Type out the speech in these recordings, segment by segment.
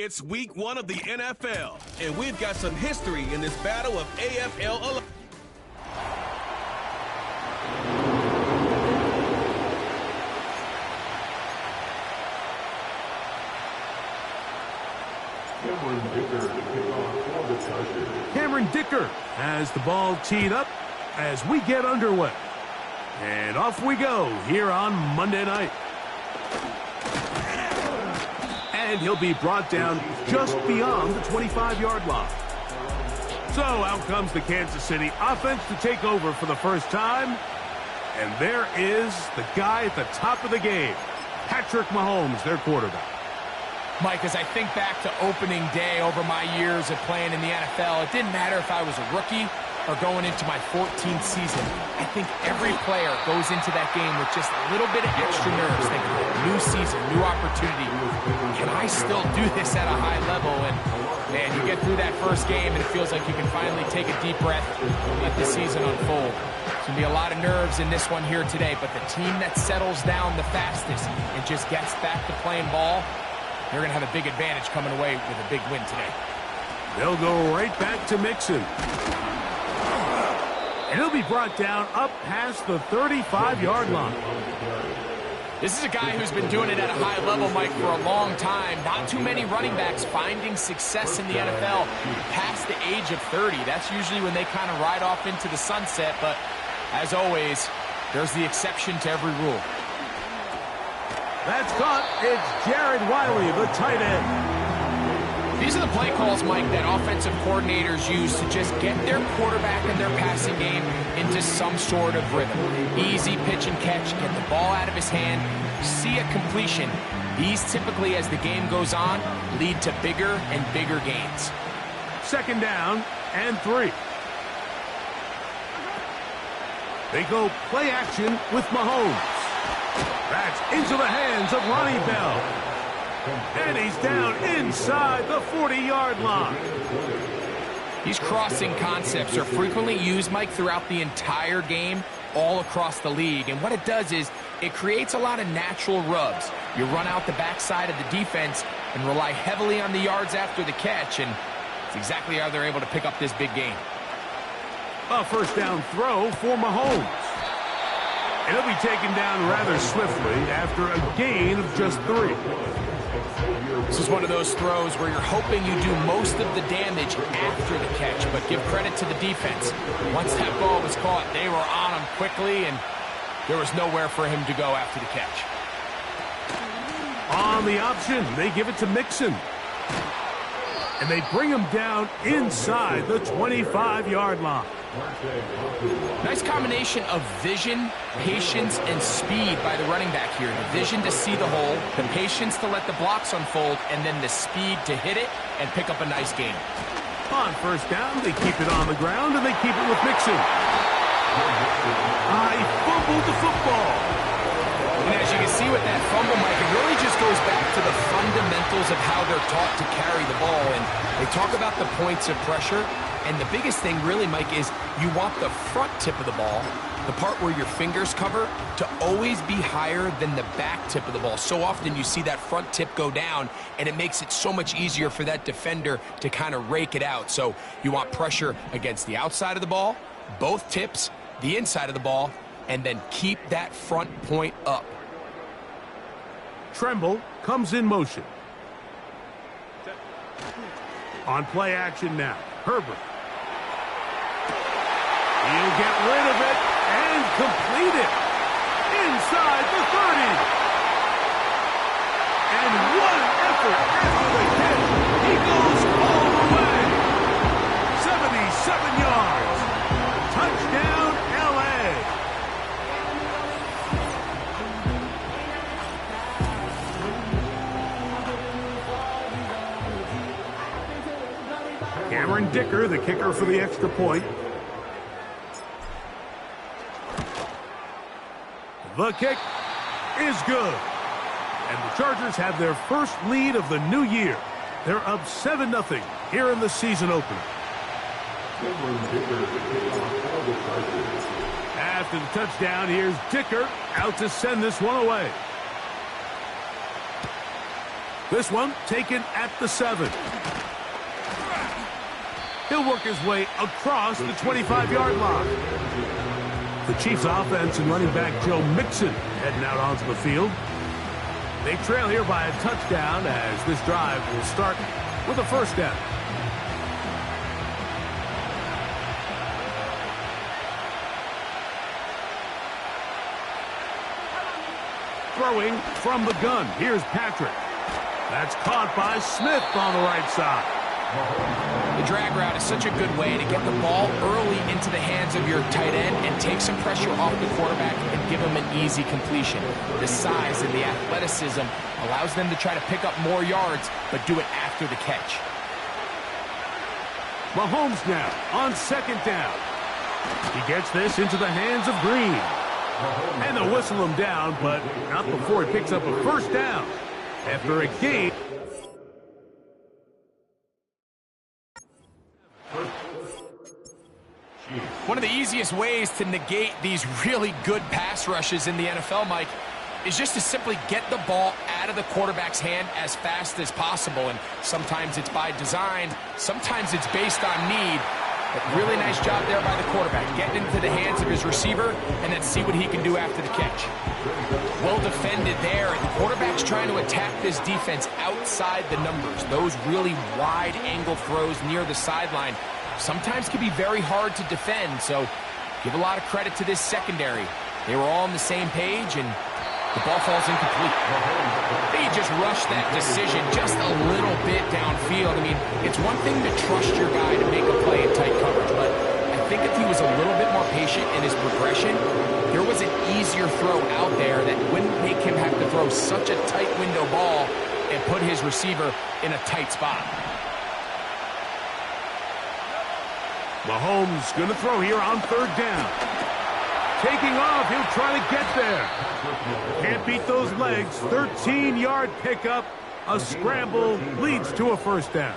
It's week 1 of the NFL, and we've got some history in this battle of AFL. Cameron Dicker has the ball teed up as we get underway. And off we go here on Monday night. And he'll be brought down just beyond the 25-yard line. So out comes the Kansas City offense to take over for the first time. And there is the guy at the top of the game, Patrick Mahomes, their quarterback. Mike, as I think back to opening day over my years of playing in the NFL, it didn't matter if I was a rookie or going into my 14th season. I think every player goes into that game with just a little bit of extra nerves, thinking, new season, new opportunity. Can I still do this at a high level? And, man, you get through that first game, and it feels like you can finally take a deep breath and let the season unfold. There's going to be a lot of nerves in this one here today, but the team that settles down the fastest and just gets back to playing ball, they're going to have a big advantage coming away with a big win today. They'll go right back to Mixon. And he'll be brought down up past the 35-yard line. This is a guy who's been doing it at a high level, Mike, for a long time. Not too many running backs finding success in the NFL past the age of 30. That's usually when they kind of ride off into the sunset. But as always, there's the exception to every rule. That's caught. It's Jared Wiley, the tight end. These are the play calls, Mike, that offensive coordinators use to just get their quarterback and their passing game into some sort of rhythm. Easy pitch and catch, get the ball out of his hand, see a completion. These typically, as the game goes on, lead to bigger and bigger gains. Second down and 3. They go play action with Mahomes. That's into the hands of Ronnie Bell. And he's down inside the 40-yard line. These crossing concepts are frequently used, Mike, throughout the entire game, all across the league. And what it does is it creates a lot of natural rubs. You run out the backside of the defense and rely heavily on the yards after the catch, and it's exactly how they're able to pick up this big game. A first down throw for Mahomes. And he'll be taken down rather swiftly after a gain of just 3. This is one of those throws where you're hoping you do most of the damage after the catch, but give credit to the defense. Once that ball was caught, they were on him quickly, and there was nowhere for him to go after the catch. On the option, they give it to Mixon. And they bring him down inside the 25-yard line. Nice combination of vision, patience, and speed by the running back here. The vision to see the hole, the patience to let the blocks unfold, and then the speed to hit it and pick up a nice gain. On first down, they keep it on the ground, and they keep it with Mixon. He fumbled the football. And as you can see with that fumble, Mike, it really just goes back to the fundamentals of how they're taught to carry the ball. And they talk about the points of pressure. And the biggest thing really, Mike, is you want the front tip of the ball, the part where your fingers cover, to always be higher than the back tip of the ball. So often you see that front tip go down, and it makes it so much easier for that defender to kind of rake it out. So you want pressure against the outside of the ball, both tips, the inside of the ball, and then keep that front point up. Tremble comes in motion. On play action now, Herbert. He'll get rid of it and complete it inside the 30. And what an effort after the catch. He goes all the way. 77 yards. Touchdown, L.A. Cameron Dicker, the kicker for the extra point. The kick is good. And the Chargers have their first lead of the new year. They're up 7-0 here in the season opener. After the touchdown, here's Dicker out to send this one away. This one taken at the 7. He'll work his way across the 25-yard line. The Chiefs' offense and running back Joe Mixon heading out onto the field. They trail here by a touchdown as this drive will start with a first down. Throwing from the gun. Here's Patrick. That's caught by Smith on the right side. The drag route is such a good way to get the ball early into the hands of your tight end and take some pressure off the quarterback and give him an easy completion. The size and the athleticism allows them to try to pick up more yards, but do it after the catch. Mahomes now on second down. He gets this into the hands of Green. And they'll whistle him down, but not before he picks up a first down. After a gain. One of the easiest ways to negate these really good pass rushes in the NFL, Mike, is just to simply get the ball out of the quarterback's hand as fast as possible. And sometimes it's by design, sometimes it's based on need. But really nice job there by the quarterback, getting into the hands of his receiver and then see what he can do after the catch. Well defended there, and the quarterback's trying to attack this defense outside the numbers. Those really wide angle throws near the sideline sometimes can be very hard to defend, so give a lot of credit to this secondary. They were all on the same page, and the ball falls incomplete. They just rushed that decision just a little bit downfield. I mean, it's one thing to trust your guy to make a play in tight coverage, but I think if he was a little bit more patient in his progression, there was an easier throw out there that wouldn't make him have to throw such a tight window ball and put his receiver in a tight spot. Mahomes going to throw here on third down. Taking off, he'll try to get there. Can't beat those legs. 13-yard pickup. A scramble leads to a first down.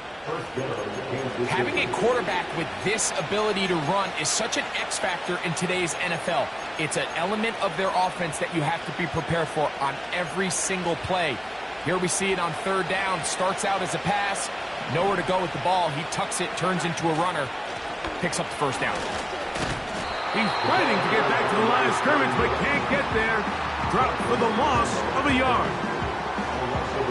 Having a quarterback with this ability to run is such an X factor in today's NFL. It's an element of their offense that you have to be prepared for on every single play. Here we see it on third down. Starts out as a pass. Nowhere to go with the ball. He tucks it, turns into a runner. Picks up the first down. He's fighting to get back to the line of scrimmage, but can't get there. Dropped for the loss of a yard.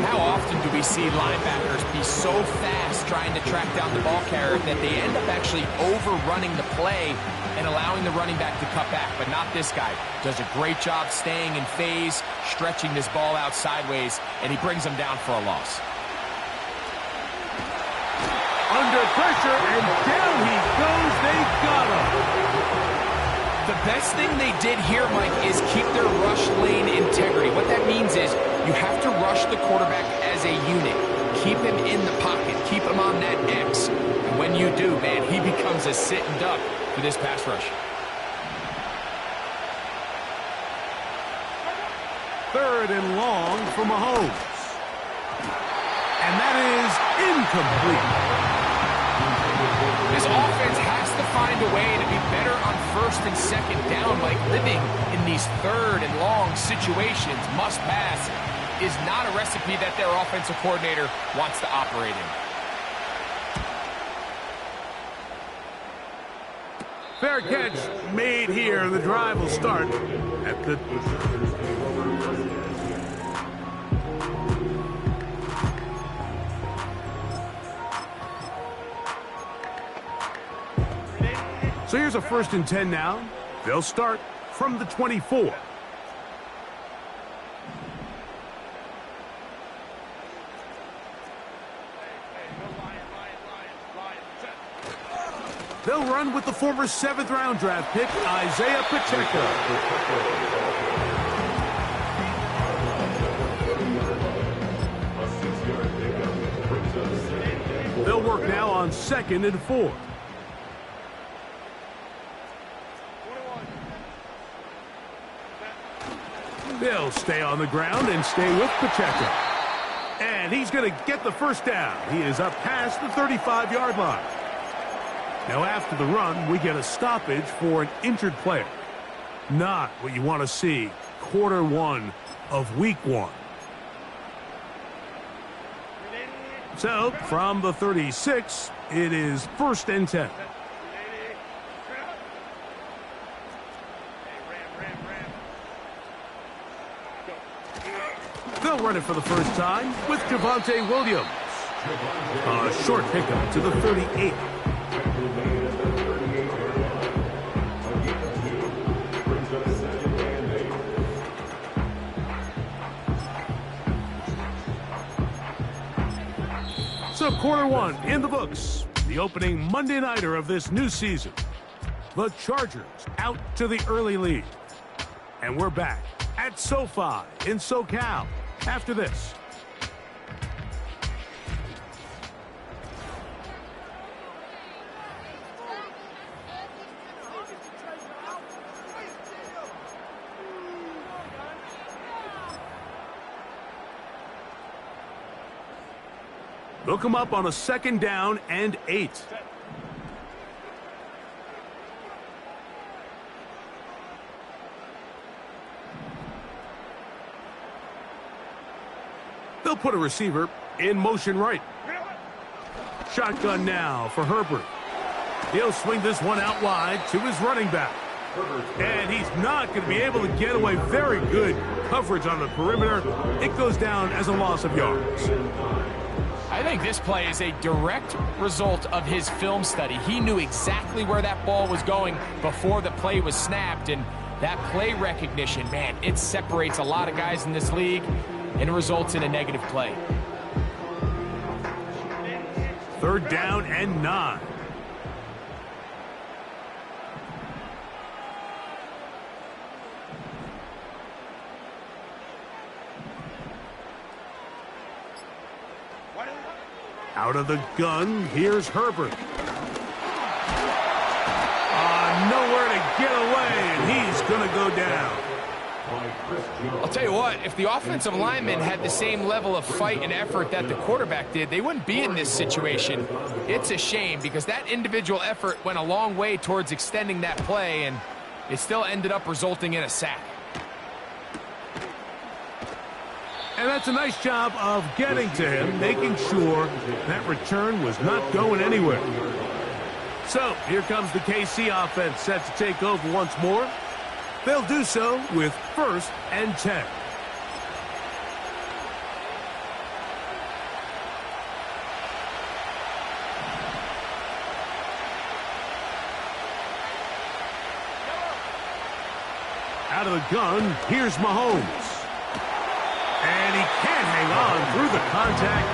How often do we see linebackers be so fast trying to track down the ball carrier that they end up actually overrunning the play and allowing the running back to cut back, but not this guy. Does a great job staying in phase, stretching this ball out sideways, and he brings them down for a loss. Under pressure, and down he goes. They got him. The best thing they did here, Mike, is keep their rush lane integrity. What that means is you have to rush the quarterback as a unit. Keep him in the pocket. Keep him on that X. And when you do, man, he becomes a sitting duck for this pass rush. Third and long for Mahomes. And that is incomplete. This offense has to find a way to be better on first and second down. Like living in these third and long situations, must pass, is not a recipe that their offensive coordinator wants to operate in. Fair catch made here. The drive will start at the... So here's a 1st and 10 now. They'll start from the 24. They'll run with the former 7th-round draft pick, Isaiah Pacheco. They'll work now on 2nd and 4. They'll stay on the ground and stay with Pacheco. And he's going to get the first down. He is up past the 35-yard line. Now after the run, we get a stoppage for an injured player. Not what you want to see quarter 1 of week 1. So, from the 36, it is 1st and 10. They'll run it for the first time with Javonte Williams. A short pickup to the 38. So quarter one in the books. The opening Monday nighter of this new season. The Chargers out to the early lead. And we're back at SoFi in SoCal after this. They'll come up on a 2nd down and 8. They'll put a receiver in motion right. Shotgun now for Herbert. He'll swing this one out wide to his running back. And he's not going to be able to get away. Very good coverage on the perimeter. It goes down as a loss of yards. I think this play is a direct result of his film study. He knew exactly where that ball was going before the play was snapped, and that play recognition, man, it separates a lot of guys in this league, and it results in a negative play. 3rd down and 9. Out of the gun, here's Herbert. Nowhere to get away, and he's going to go down. I'll tell you what, if the offensive lineman had the same level of fight and effort that the quarterback did, they wouldn't be in this situation. It's a shame because that individual effort went a long way towards extending that play, and it still ended up resulting in a sack. And that's a nice job of getting to him, making sure that return was not going anywhere. So, here comes the KC offense set to take over once more. They'll do so with 1st and 10. Out of the gun, here's Mahomes. And he can't hang on through the contact.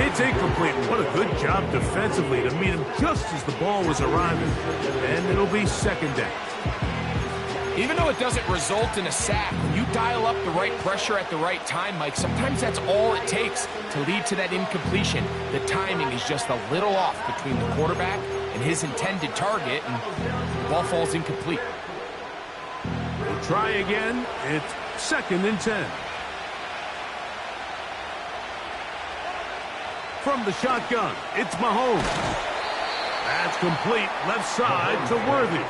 It's incomplete. What a good job defensively to meet him just as the ball was arriving. And it'll be 2nd down. Even though it doesn't result in a sack, when you dial up the right pressure at the right time, Mike, sometimes that's all it takes to lead to that incompletion. The timing is just a little off between the quarterback and his intended target, and the ball falls incomplete. We'll try again. It's 2nd and 10. From the shotgun, it's Mahomes. That's complete. Left side to Worthy.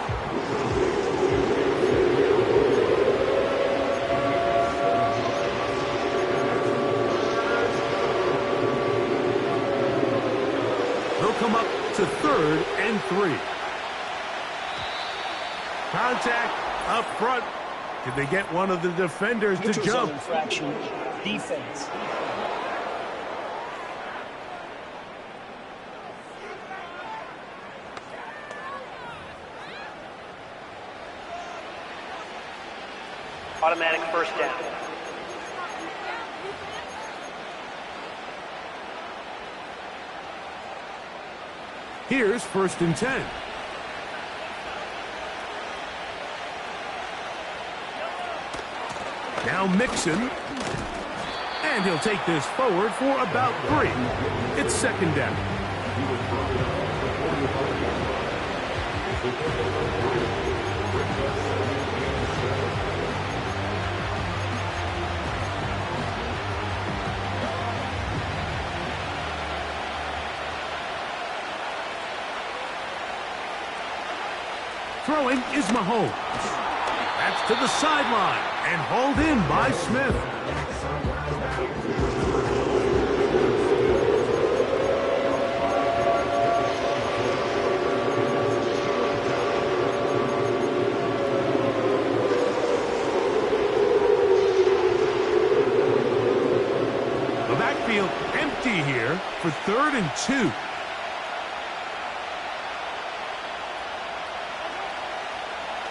They'll come up to 3rd and 3. Contact up front. Did they get one of the defenders to jump? Infraction. Defense. Automatic 1st down. Here's 1st and 10. Now Mixon. And he'll take this forward for about 3. It's 2nd down. Throwing is Mahomes. That's to the sideline and hauled in by Smith. for 3rd and 2.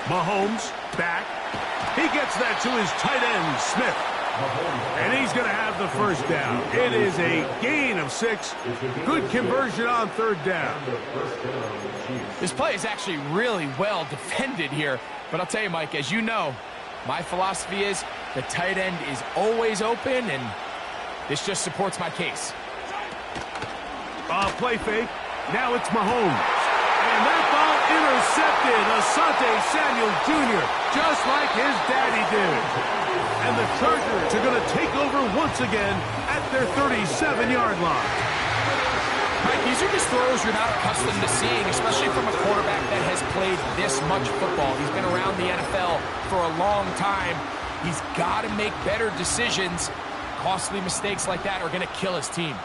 Mahomes back. He gets that to his tight end, Smith. And he's going to have the first down. It is a gain of 6. Good conversion on 3rd down. This play is actually really well defended here. But I'll tell you, Mike, as you know, my philosophy is the tight end is always open, and this just supports my case. Play fake. Now it's Mahomes. And that ball intercepted. Asante Samuel Jr., just like his daddy did. And the Chargers are going to take over once again at their 37-yard line. Mike, these are just throws you're not accustomed to seeing, especially from a quarterback that has played this much football. He's been around the NFL for a long time. He's got to make better decisions. Costly mistakes like that are going to kill his team.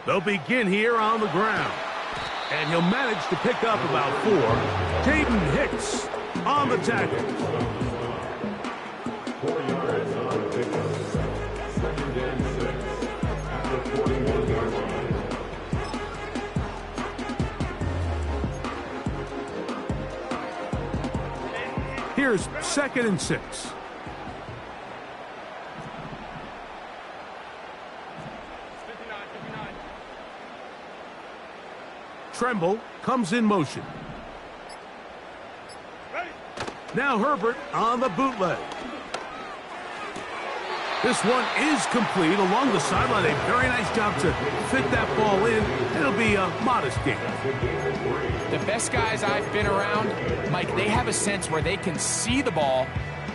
They'll begin here on the ground. And he'll manage to pick up about 4. Jaden Hicks on the tackle. 4 yards on the pickup. 2nd and 6 at the 41-yard line. Here's 2nd and 6. Tremble comes in motion. Now Herbert on the bootleg. This one is complete along the sideline. A very nice job to fit that ball in. It'll be a modest gain. The best guys I've been around, Mike, they have a sense where they can see the ball,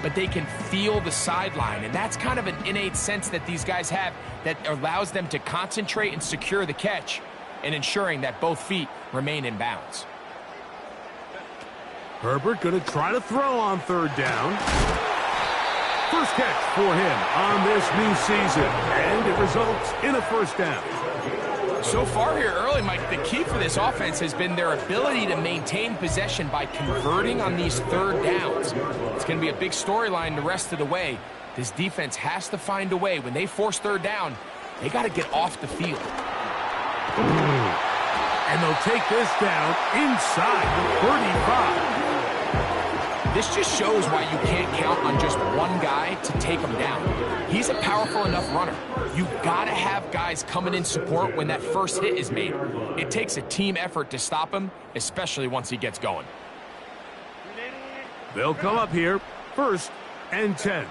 but they can feel the sideline. And that's kind of an innate sense that these guys have that allows them to concentrate and secure the catch and ensuring that both feet remain in bounds. Herbert going to try to throw on 3rd down. First catch for him on this new season, and it results in a 1st down. So far here early, Mike, the key for this offense has been their ability to maintain possession by converting on these 3rd downs. It's going to be a big storyline the rest of the way. This defense has to find a way. When they force 3rd down, they got to get off the field. And they'll take this down inside the 35. This just shows why you can't count on just one guy to take him down. He's a powerful enough runner. You've got to have guys coming in support when that first hit is made. It takes a team effort to stop him, especially once he gets going. They'll come up here, 1st and 10.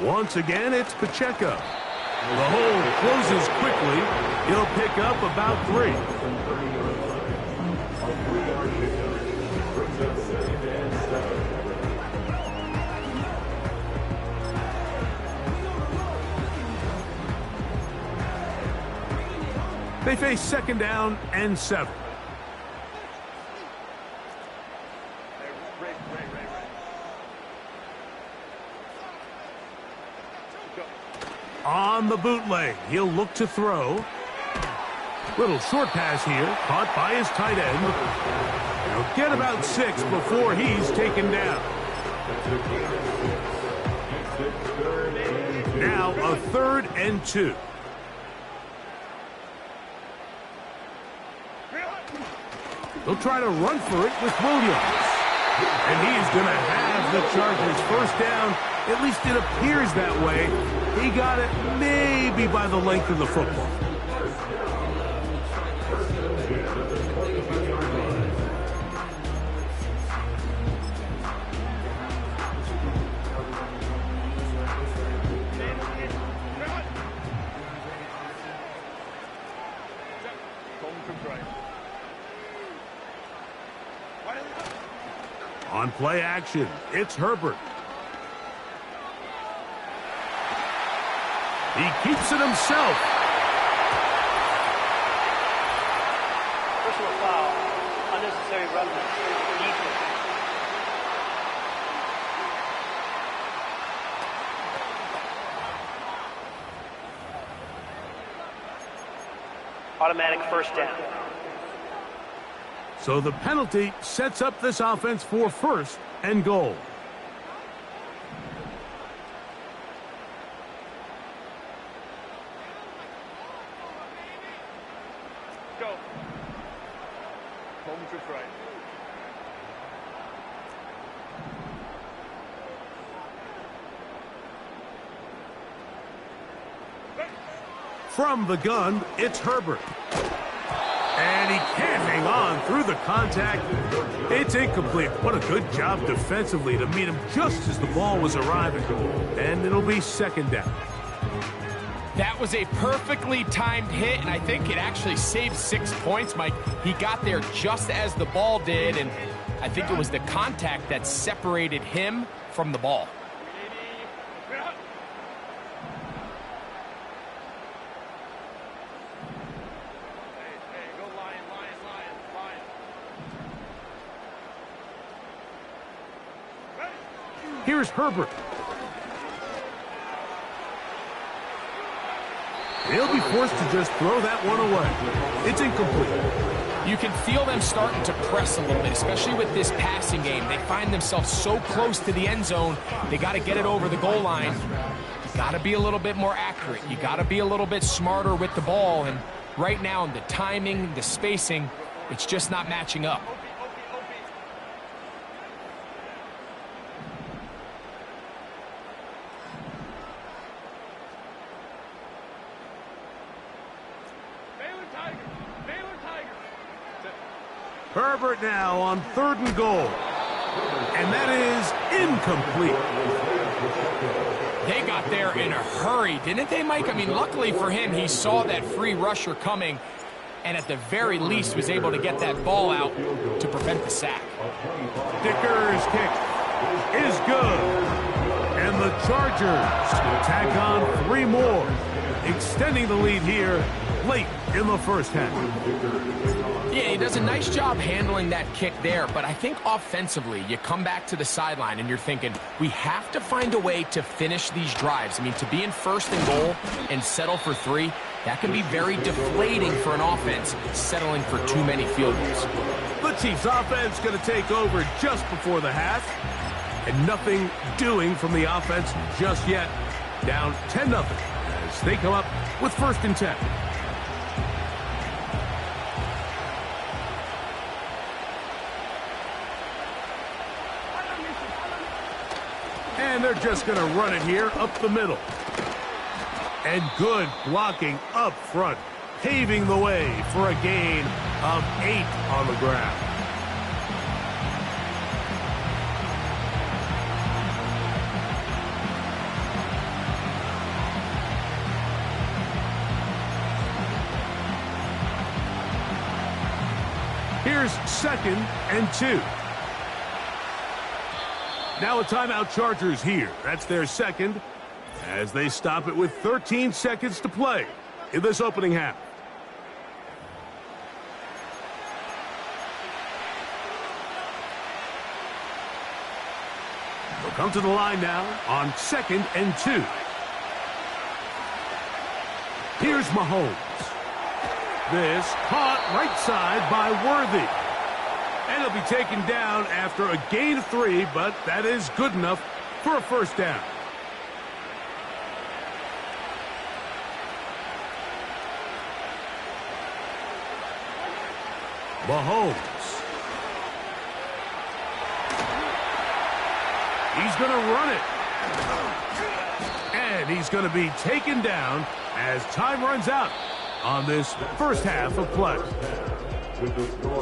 Once again, it's Pacheco. The hole closes quickly. He'll pick up about 3. They face 2nd down and 7. On the bootleg, he'll look to throw. Little short pass here, caught by his tight end. He'll get about 6 before he's taken down. Now a 3rd and 2. They'll try to run for it with Williams. And he's going to have the Chargers first down. At least it appears that way. He got it maybe by the length of the football. On play action, it's Herbert. He keeps it himself. Unnecessary roughness. Defense. Automatic first down. So the penalty sets up this offense for first and goal. Go. Home to right. From the gun, it's Herbert. And he can't hang on through the contact. It's incomplete. What a good job defensively to meet him just as the ball was arriving. And it'll be second down. That was a perfectly timed hit, and I think it actually saved 6 points, Mike. He got there just as the ball did, and I think it was the contact that separated him from the ball. Here's Herbert. He'll be forced to just throw that one away. It's incomplete. You can feel them starting to press a little bit, especially with this passing game. They find themselves so close to the end zone, they got to get it over the goal line. You got to be a little bit more accurate. You got to be a little bit smarter with the ball. And right now, the timing, the spacing, it's just not matching up. Herbert now on 3rd and goal. And that is incomplete. They got there in a hurry, didn't they, Mike? I mean, luckily for him, he saw that free rusher coming and at the very least was able to get that ball out to prevent the sack. Dicker's kick is good. And the Chargers tack on 3 more, extending the lead here late in the first half. Yeah, he does a nice job handling that kick there, but I think offensively, you come back to the sideline and you're thinking, we have to find a way to finish these drives. I mean, to be in 1st and goal and settle for 3, that can be very deflating for an offense settling for too many field goals. The Chiefs offense going to take over just before the half, and nothing doing from the offense just yet. Down 10-0 as they come up with 1st and 10. And they're just going to run it here up the middle. And good blocking up front, paving the way for a gain of 8 on the ground. Here's 2nd and 2. Now a timeout, Chargers here. That's their 2nd as they stop it with 13 seconds to play in this opening half. They'll come to the line now on 2nd and 2. Here's Mahomes. This caught right side by Worthy. And he'll be taken down after a gain of 3, but that is good enough for a 1st down. Mahomes. He's going to run it. And he's going to be taken down as time runs out on this first half of play.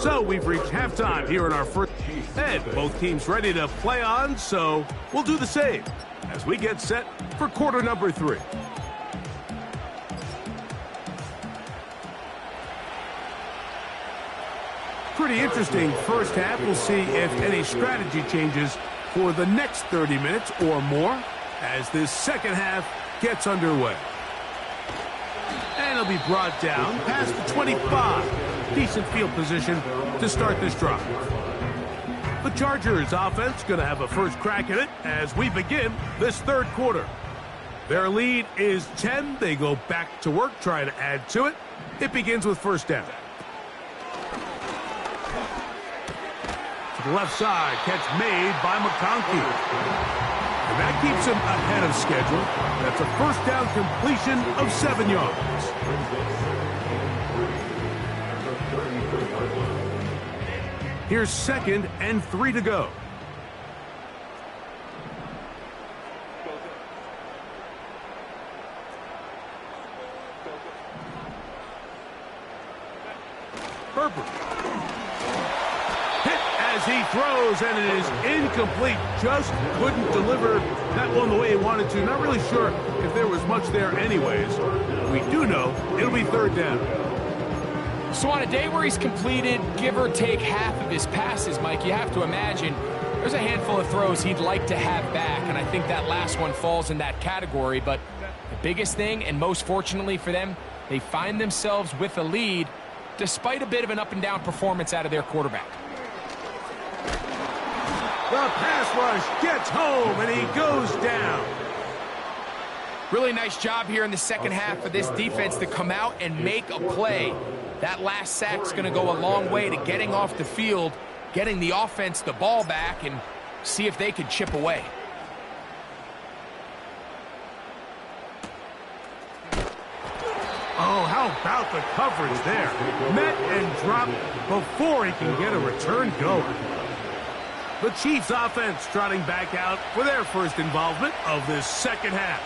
So we've reached halftime here in our first, and both teams ready to play on, so we'll do the same as we get set for quarter number 3. Pretty interesting first half. We'll see if any strategy changes for the next 30 minutes or more as this second half gets underway. And it'll be brought down past the 25. decent field position to start this drive. The Chargers offense going to have a first crack at it as we begin this third quarter. Their lead is 10. They go back to work, trying to add to it. It begins with first down. To the left side, catch made by McConkey. And that keeps him ahead of schedule. That's a first down completion of 7 yards. Here's 2nd and 3 to go. Herbert. Hit as he throws, and it is incomplete. Just couldn't deliver that one the way he wanted to. Not really sure if there was much there anyways. We do know it'll be third down. So on a day where he's completed, give or take half of his passes, Mike, you have to imagine there's a handful of throws he'd like to have back, and I think that last one falls in that category. But the biggest thing, and most fortunately for them, they find themselves with a lead despite a bit of an up-and-down performance out of their quarterback. The pass rush gets home, and he goes down. Really nice job here in the second half for this defense to come out and make a play. That last sack's going to go a long way to getting off the field, getting the offense the ball back, and see if they can chip away. Oh, how about the coverage there? Met and dropped before he can get a return going. The Chiefs offense trotting back out for their first involvement of this second half.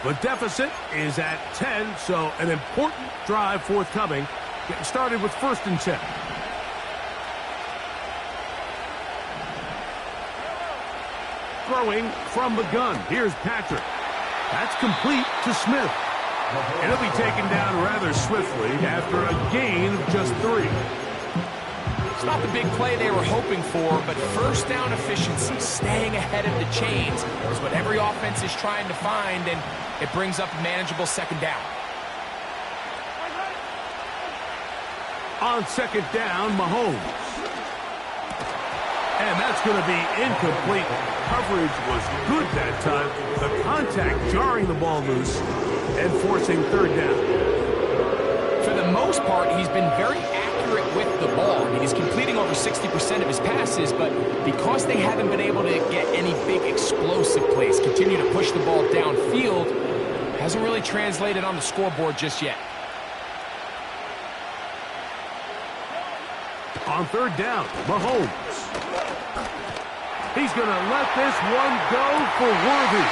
The deficit is at 10, so an important drive forthcoming. Getting started with 1st and 10. Throwing from the gun. Here's Patrick. That's complete to Smith. And he'll be taken down rather swiftly after a gain of just 3. It's not the big play they were hoping for, but first down efficiency, staying ahead of the chains, is what every offense is trying to find, and it brings up a manageable second down. On second down, Mahomes. And that's going to be incomplete. Coverage was good that time. The contact jarring the ball loose and forcing third down. For the most part, he's been very accurate with the ball. I mean, he's completing over 60% of his passes, but because they haven't been able to get any big explosive plays, continue to push the ball downfield, hasn't really translated on the scoreboard just yet. On third down, Mahomes. He's going to let this one go for Worthy.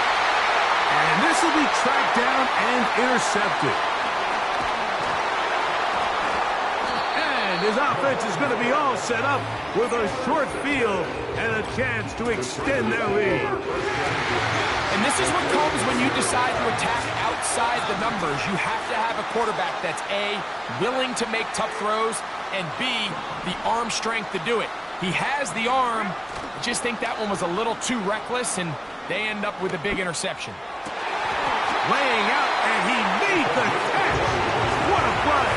And this will be tracked down and intercepted. And his offense is going to be all set up with a short field and a chance to extend their lead. And this is what comes when you decide to attack outside the numbers. You have to have a quarterback that's A, willing to make tough throws, and B, the arm strength to do it. He has the arm. I just think that one was a little too reckless, and they end up with a big interception. Laying out, and he made the catch. What a play.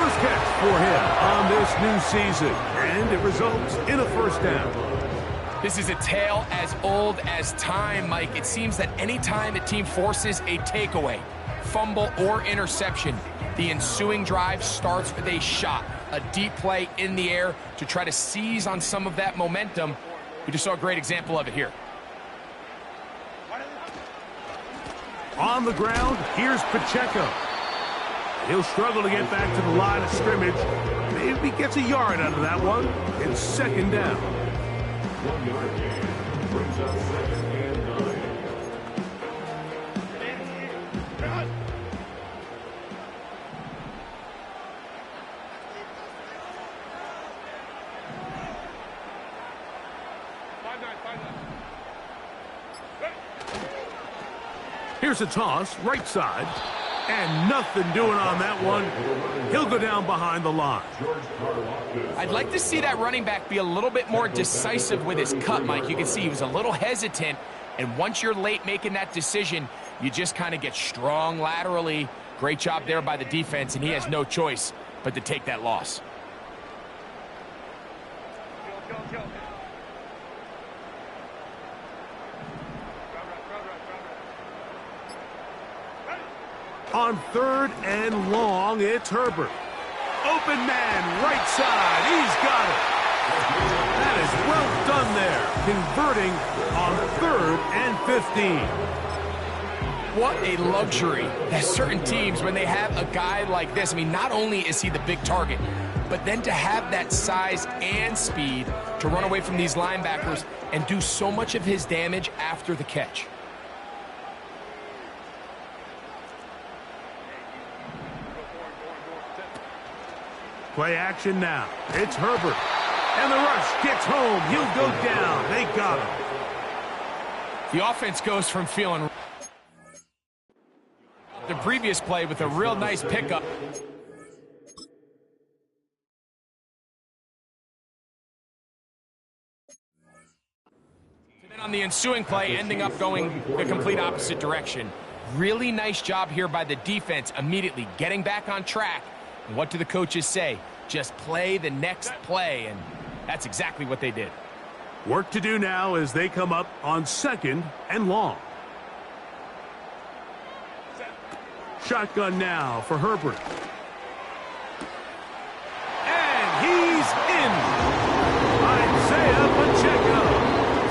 First catch for him on this new season, and it results in a first down. This is a tale as old as time, Mike. It seems that any time a team forces a takeaway, fumble, or interception, the ensuing drive starts with a shot, a deep play in the air to try to seize on some of that momentum. We just saw a great example of it here. On the ground, here's Pacheco. He'll struggle to get back to the line of scrimmage. Maybe gets a yard out of that one. It's second down. 1 yard gain brings up 2nd and 9. Here's a toss, right side. And nothing doing on that one. He'll go down behind the line. I'd like to see that running back be a little bit more decisive with his cut, Mike. You can see he was a little hesitant, and once you're late making that decision, you just kind of get strong laterally. Great job there by the defense, and he has no choice but to take that loss. On 3rd and long, it's Herbert. Open man, right side. He's got it. That is well done there, converting on 3rd and 15. What a luxury that certain teams, when they have a guy like this, I mean, not only is he the big target, but then to have that size and speed to run away from these linebackers and do so much of his damage after the catch. Play action now. It's Herbert. And the rush gets home. He'll go down. They got him. The offense goes from feeling the previous play with a real nice pickup. And then on the ensuing play, ending up going the complete opposite direction. Really nice job here by the defense, immediately getting back on track. And what do the coaches say? Just play the next play, and that's exactly what they did. Work to do now as they come up on 2nd and long. Shotgun now for Herbert. And he's in. Isaiah Pacheco.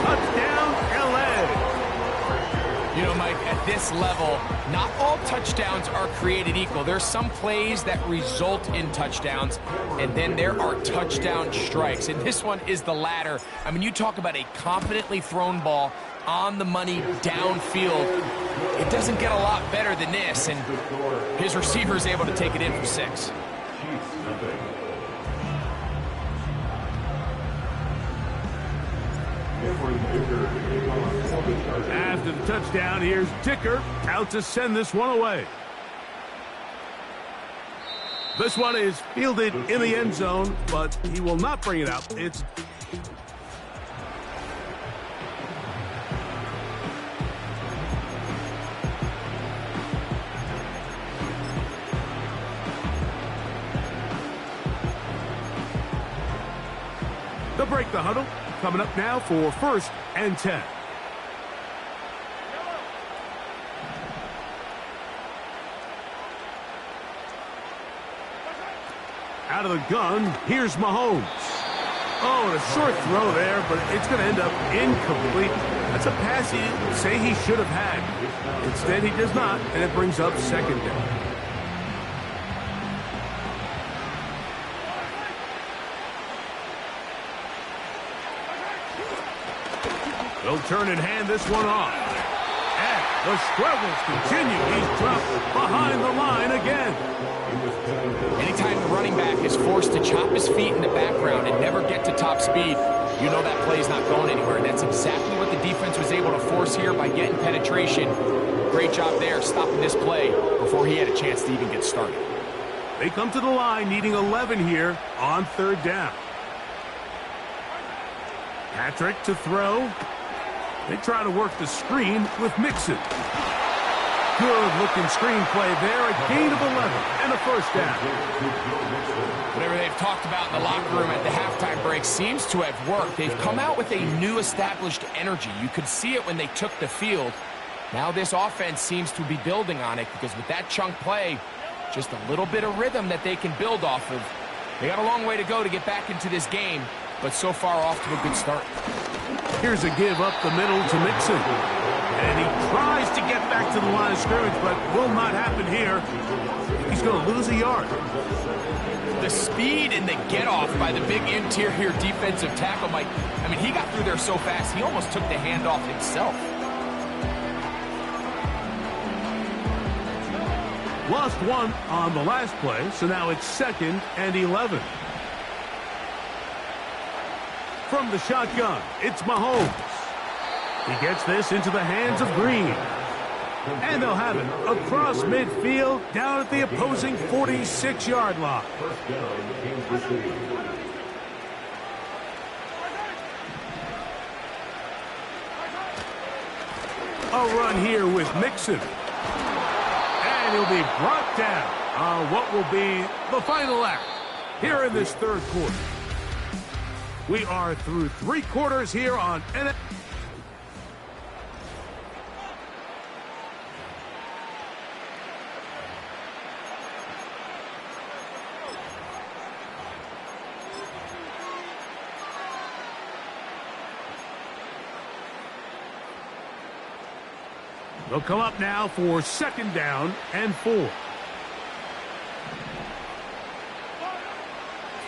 Touchdown, L.A. You know, Mike, at this level, not all touchdowns are created equal. There's some plays that result in touchdowns, and then there are touchdown strikes. And this one is the latter. I mean, you talk about a confidently thrown ball on the money downfield. It doesn't get a lot better than this, and his receiver is able to take it in for 6. After the touchdown, here's Dicker out to send this one away. This one is fielded in the end zone, but he will not bring it out. It's they'll break the huddle. Coming up now for 1st and 10. Out of the gun, here's Mahomes. Oh, and a short throw there, but it's going to end up incomplete. That's a pass he didn't say he should have had. Instead, he does not, and it brings up 2nd down. They'll turn and hand this one off. And the struggles continue. He's dropped behind the line again. Anytime the running back is forced to chop his feet in the background and never get to top speed, you know that play's not going anywhere. And that's exactly what the defense was able to force here by getting penetration. Great job there, stopping this play before he had a chance to even get started. They come to the line needing 11 here on 3rd down. Patrick to throw. They try to work the screen with Mixon. Good-looking screen play there. A gain of 11 and a 1st down. Whatever they've talked about in the locker room at the halftime break seems to have worked. They've come out with a new established energy. You could see it when they took the field. Now this offense seems to be building on it because with that chunk play, just a little bit of rhythm that they can build off of. They got a long way to go to get back into this game, but so far off to a good start. Here's a give up the middle to Mixon. And he tries to get back to the line of scrimmage, but will not happen here. He's going to lose a yard. The speed and the get-off by the big interior defensive tackle, Mike. I mean, he got through there so fast, he almost took the handoff himself. Lost one on the last play, so now it's 2nd and 11. From the shotgun, it's Mahomes. He gets this into the hands of Green. And they'll have it across midfield down at the opposing 46-yard line. A run here with Mixon. And he'll be brought down what will be the final act here in this third quarter. We are through 3 quarters here on NFL. They'll come up now for 2nd down and 4.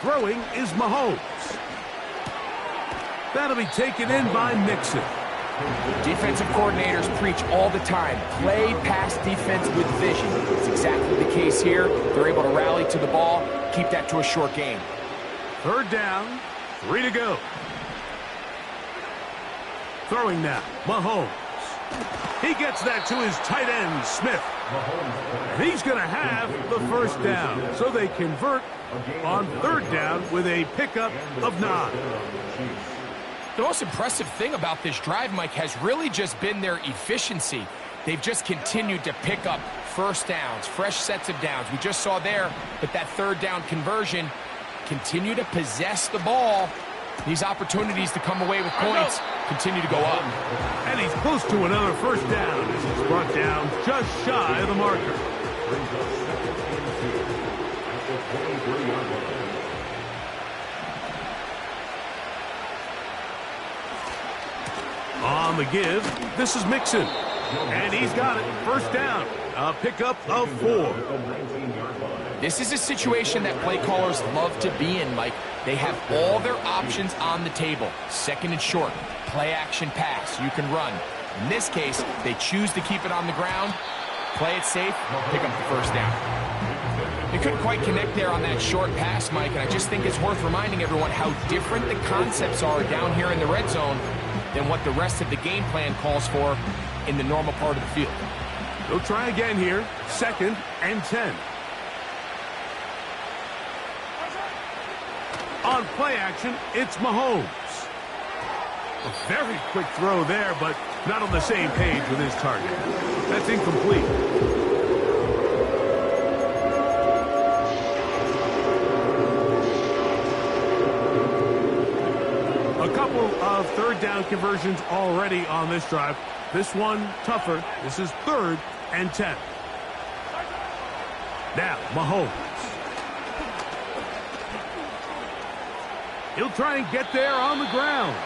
Throwing is Mahomes. That'll be taken in by Mixon. Defensive coordinators preach all the time, play pass defense with vision. It's exactly the case here. They're able to rally to the ball, keep that to a short game. 3rd down, 3 to go. Throwing now, Mahomes. He gets that to his tight end, Smith. And he's going to have the 1st down. So they convert on 3rd down with a pickup of 9. The most impressive thing about this drive, Mike, has really just been their efficiency. They've just continued to pick up 1st downs, fresh sets of downs. We just saw there, but that 3rd down conversion, continue to possess the ball. These opportunities to come away with points continue to go up. And he's close to another 1st down as he's brought down just shy of the marker. On the give, this is Mixon. And he's got it. 1st down. A pickup of 4. This is a situation that play callers love to be in, Mike. They have all their options on the table. 2nd and short, play action pass. You can run. In this case, they choose to keep it on the ground, play it safe, pick up the 1st down. They couldn't quite connect there on that short pass, Mike, and I just think it's worth reminding everyone how different the concepts are down here in the red zone than what the rest of the game plan calls for in the normal part of the field. They'll try again here. 2nd and 10. On play action, it's Mahomes. A very quick throw there, but not on the same page with his target. That's incomplete. A couple of 3rd down conversions already on this drive. This one tougher. This is 3rd and 10. Now, Mahomes. He'll try and get there on the ground.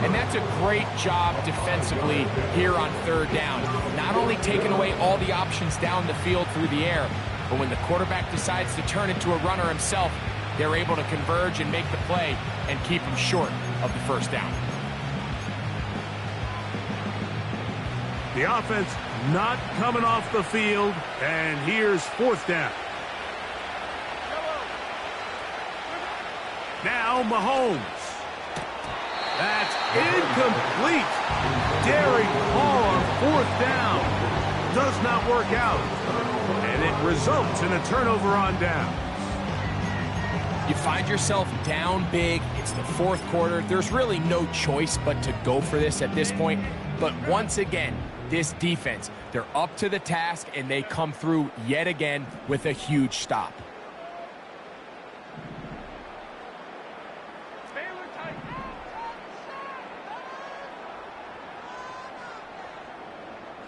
And that's a great job defensively here on 3rd down. Not only taking away all the options down the field through the air, but when the quarterback decides to turn into a runner himself, they're able to converge and make the play and keep him short of the 1st down. The offense not coming off the field, and here's 4th down. Now Mahomes. That's incomplete. Daring Hall on 4th down. Does not work out. And it results in a turnover on down. You find yourself down big. It's the 4th quarter. There's really no choice but to go for this at this point. But once again, this defense, they're up to the task, and they come through yet again with a huge stop.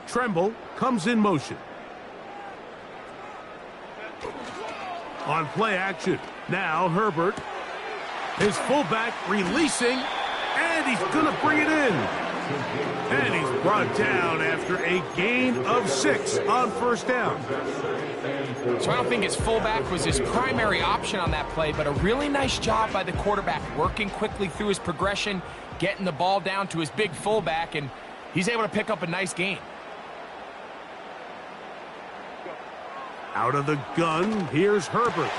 Tremble comes in motion. On play action, now Herbert. His fullback releasing, and he's going to bring it in. And he's brought down after a gain of 6 on 1st down. So I don't think his fullback was his primary option on that play, but a really nice job by the quarterback working quickly through his progression, getting the ball down to his big fullback, and he's able to pick up a nice gain. Out of the gun, here's Herbert.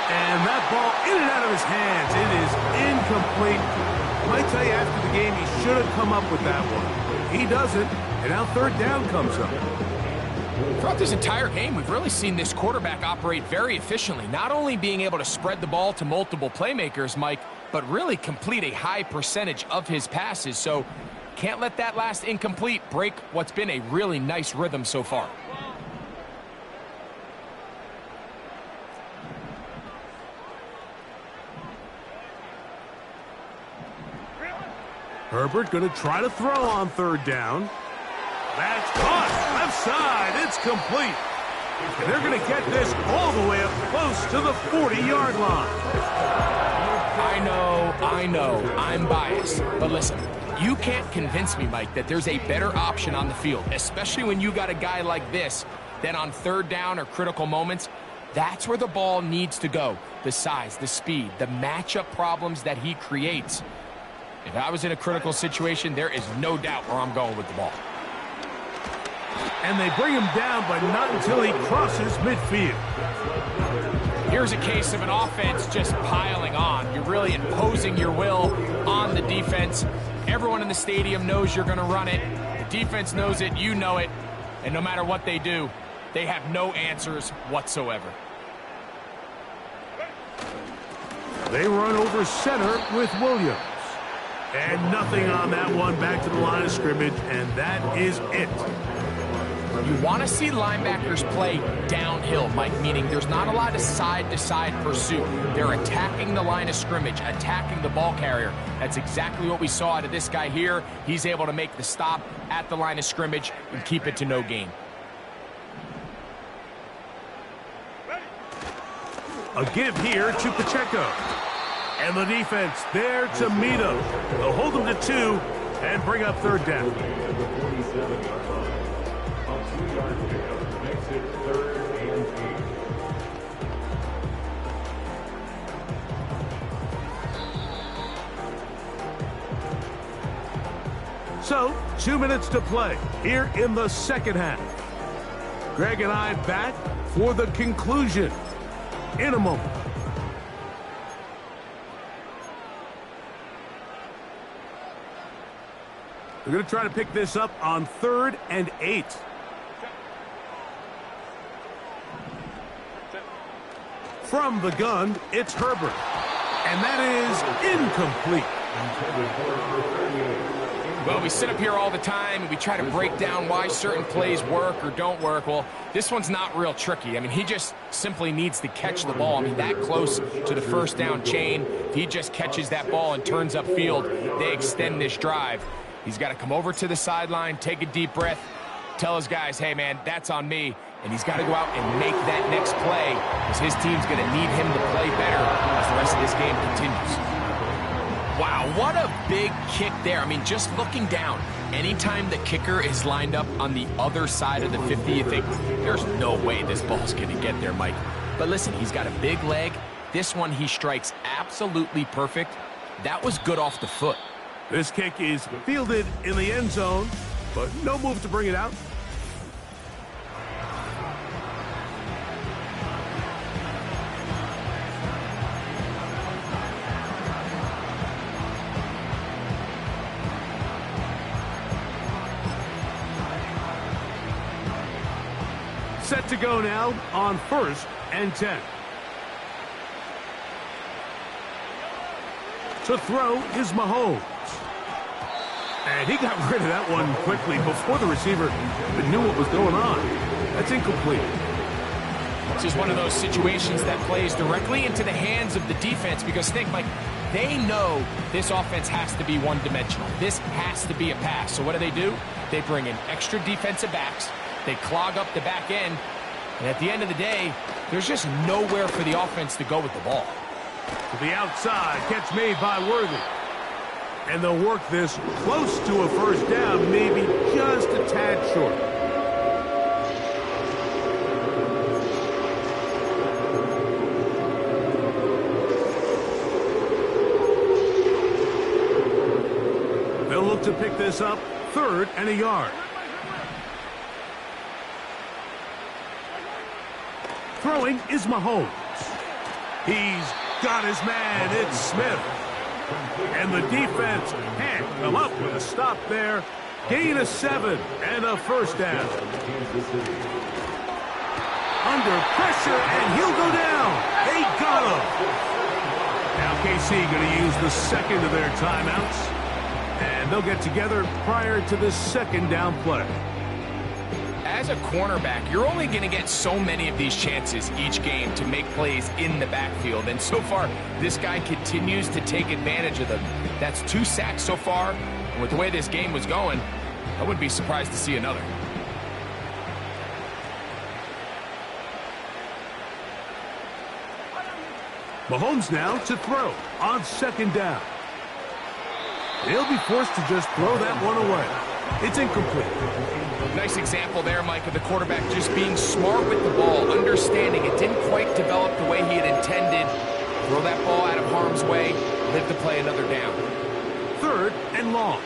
And that ball in and out of his hands. It is incomplete. I tell you, after the game, he should have come up with that one. He doesn't, and now 3rd down comes up. Throughout this entire game, we've really seen this quarterback operate very efficiently, not only being able to spread the ball to multiple playmakers, Mike, but really complete a high percentage of his passes. So can't let that last incomplete break what's been a really nice rhythm so far. Herbert going to try to throw on third down. That's caught. Left side. It's complete. And they're going to get this all the way up close to the 40-yard line. I know, I'm biased. But listen, you can't convince me, Mike, that there's a better option on the field, especially when you got a guy like this, that on third down or critical moments, that's where the ball needs to go. The size, the speed, the matchup problems that he creates. If I was in a critical situation, there is no doubt where I'm going with the ball. And they bring him down, but not until he crosses midfield. Here's a case of an offense just piling on. You're really imposing your will on the defense. Everyone in the stadium knows you're going to run it. The defense knows it, you know it. And no matter what they do, they have no answers whatsoever. They run over center with Williams. And nothing on that one, back to the line of scrimmage, and that is it. You want to see linebackers play downhill, Mike, meaning there's not a lot of side-to-side pursuit. They're attacking the line of scrimmage, attacking the ball carrier. That's exactly what we saw out of this guy here. He's able to make the stop at the line of scrimmage and keep it to no gain. A give here to Pacheco. And the defense there to meet him. They'll hold him to 2 and bring up third down. So, 2 minutes to play here in the second half. Greg and I back for the conclusion in a moment. They're going to try to pick this up on 3rd and 8. From the gun, it's Herbert. And that is incomplete. Well, we sit up here all the time and we try to break down why certain plays work or don't work. Well, this one's not real tricky. I mean, he just simply needs to catch the ball. I mean, that close to the first down chain, if he just catches that ball and turns upfield, they extend this drive. He's got to come over to the sideline, take a deep breath, tell his guys, hey, man, that's on me. And he's got to go out and make that next play because his team's going to need him to play better as the rest of this game continues. Wow, what a big kick there. I mean, just looking down, anytime the kicker is lined up on the other side of the 50, you think, there's no way this ball's going to get there, Mike. But listen, he's got a big leg. This one he strikes absolutely perfect. That was good off the foot. This kick is fielded in the end zone, but no move to bring it out. Set to go now on 1st and 10. To throw is Mahomes. And he got rid of that one quickly before the receiver even knew what was going on. That's incomplete. This is one of those situations that plays directly into the hands of the defense because think, Mike, they know this offense has to be one-dimensional. This has to be a pass. So what do? They bring in extra defensive backs. They clog up the back end. And at the end of the day, there's just nowhere for the offense to go with the ball. To the outside, catch made by Worthy. And they'll work this close to a first down, maybe just a tad short. They'll look to pick this up, 3rd and a yard. Throwing is Mahomes. He's got his man. It's Smith. And the defense can't come up with a stop there. Gain of 7 and a first down. Under pressure, and he'll go down. They got him. Now KC going to use the second of their timeouts. And they'll get together prior to the second down play. As a cornerback, you're only going to get so many of these chances each game to make plays in the backfield. And so far, this guy continues to take advantage of them. That's 2 sacks so far, And with the way this game was going, I wouldn't be surprised to see another. Mahomes now to throw on second down. He'll be forced to just throw that one away. It's incomplete. Nice example there, Mike, of the quarterback just being smart with the ball, understanding it didn't quite develop the way he had intended. Throw that ball out of harm's way, live to play another down. Third and long.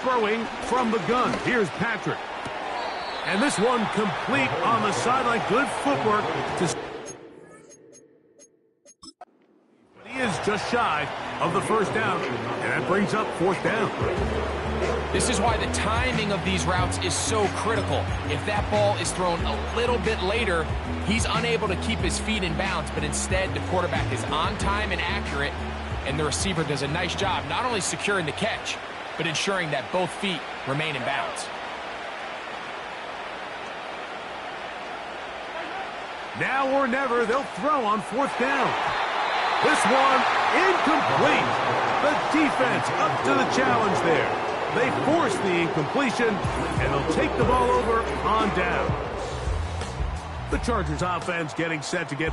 Throwing from the gun. Here's Patrick. And this one complete on the sideline. Good footwork. He is just shy of the first down. And that brings up fourth down. This is why the timing of these routes is so critical. If that ball is thrown a little bit later, he's unable to keep his feet in bounds, but instead the quarterback is on time and accurate, and the receiver does a nice job not only securing the catch, but ensuring that both feet remain in bounds. Now or never, they'll throw on fourth down. This one, incomplete. The defense up to the challenge there. They force the incompletion, and they'll take the ball over on down. The Chargers offense getting set to get...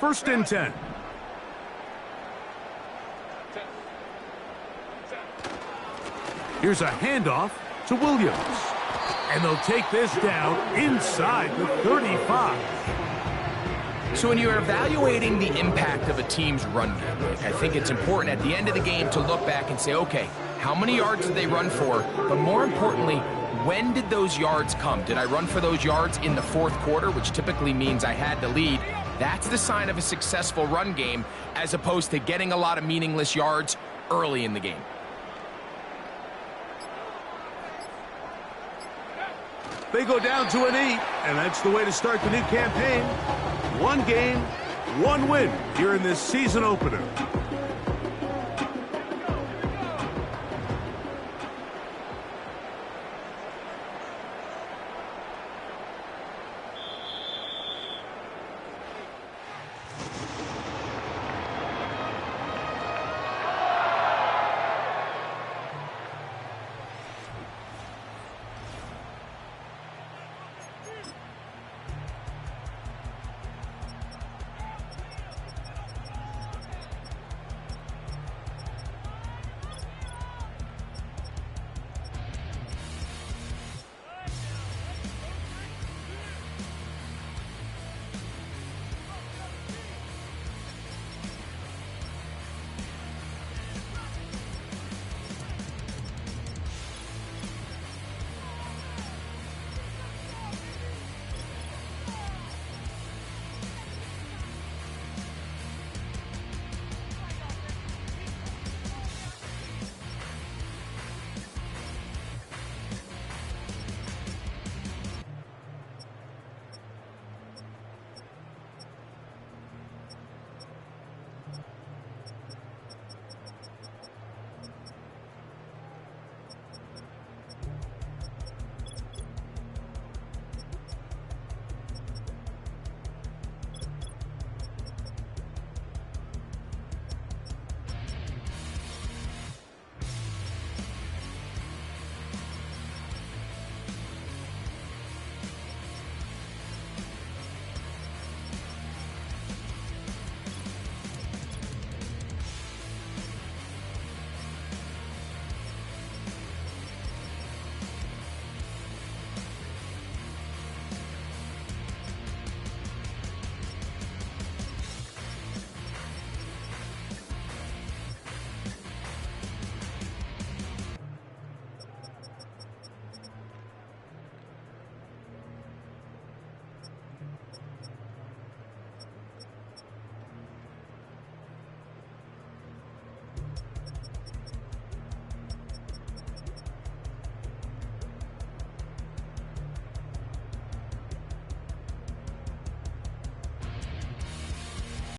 First and 10. Here's a handoff to Williams. And they'll take this down inside the 35. So when you're evaluating the impact of a team's run game, I think it's important at the end of the game to look back and say, okay, how many yards did they run for? But more importantly, when did those yards come? Did I run for those yards in the fourth quarter, which typically means I had to lead? That's the sign of a successful run game, as opposed to getting a lot of meaningless yards early in the game. They go down to an 8, and that's the way to start the new campaign. One game, one win here in this season opener.